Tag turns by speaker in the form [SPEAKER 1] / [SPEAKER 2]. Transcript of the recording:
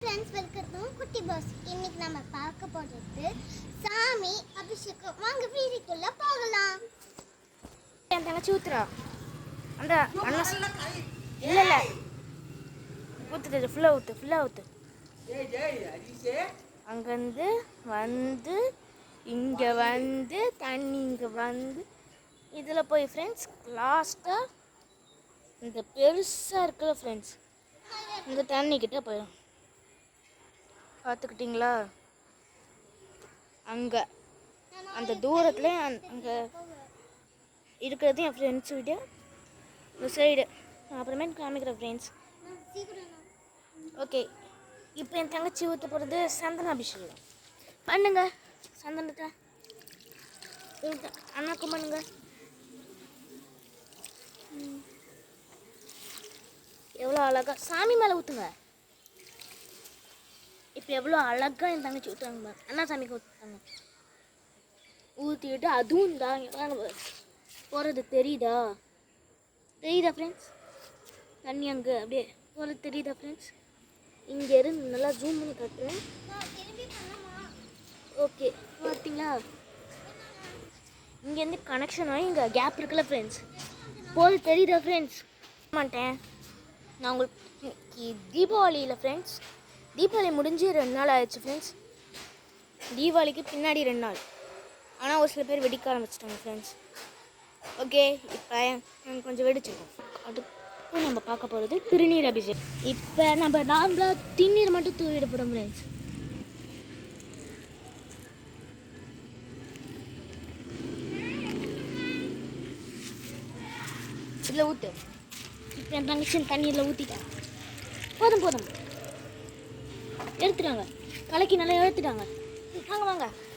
[SPEAKER 1] Friends welcome குட்டி pass. இன்னைக்கு நம்ம பார்க்க போறது சாமி அபிஷேகம். வாங்க வீட்டுக்குள்ள போகலாம்.
[SPEAKER 2] என் தங்கச்சி ஊத்துறா அந்த அண்ணா இல்லை இல்லை ஊற்றுது ஃபுல்லாக ஊற்று அங்கேருந்து வந்து இங்கே வந்து தண்ணி இங்கே வந்து இதில் போய் ஃப்ரெண்ட்ஸ் லாஸ்ட்டாக இந்த பெருசாக இருக்குல்ல ஃப்ரெண்ட்ஸ் இந்த தண்ணிக்கிட்ட போயிடும். பார்த்துக்கிட்டிங்களா? அங்கே அந்த தூரத்தில் அங்கே இருக்கிறது என் ஃப்ரெண்ட்ஸ் வீடு இந்த சைடு. அப்புறமேட்டு காமிக்கிறேன் ஃப்ரெண்ட்ஸ். ஓகே, இப்போ என் தங்கச்சி ஊற்ற போகிறது சந்தன அபிஷேகம். பண்ணுங்க சந்தனத்தை அண்ணாக்கும் பண்ணுங்க. எவ்வளோ அழகா சாமி மேலே ஊற்றுங்க. இப்போ எவ்வளோ அழகாக என் தங்கச்சி ஊற்றுறாங்க பாரு. அண்ணா சாமிக்கு ஊற்றுறாங்க. ஊற்றிட்டு அதுவும் தான் போகிறது தெரியுதா ஃப்ரெண்ட்ஸ்? தண்ணி அங்கே அப்படியே போகிறது தெரியுதா ஃப்ரெண்ட்ஸ்? இங்கேருந்து நல்லா ஜூம் பண்ணி காட்டுறேன். ஓகே, பார்த்தீங்களா? இங்கேருந்து கனெக்ஷன் ஆகி இங்கே கேப் இருக்குல்ல ஃப்ரெண்ட்ஸ், போகிறது தெரியுதா ஃப்ரெண்ட்ஸ்? மாட்டேன் நான் உங்களுக்கு தீபாவளியில் ஃப்ரெண்ட்ஸ், தீபாவளி முடிஞ்சு 2 நாள் ஆயிடுச்சு ஃப்ரெண்ட்ஸ். தீபாவளிக்கு பின்னாடி 2 நாள். ஆனால் ஒரு சில பேர் வெடிக்க ஆரம்பிச்சிட்டாங்க ஃப்ரெண்ட்ஸ். ஓகே, இப்போ கொஞ்சம் வெடிச்சிருக்கோம். அடுத்து நம்ம பார்க்க போகிறது திருநீர் அபிஷேகம். இப்போ நம்ம நார்மலாக திருநீர் மட்டும் தூவிட போகிறோம் ஃப்ரெண்ட்ஸ். இதில் ஊற்று. இப்போ என் தங்கச்சி தண்ணீரில் ஊற்றிட்டேன். போதும் எடுத்துட்டாங்க. கலக்கி நல்லா எடுத்துட்டாங்க. வாங்க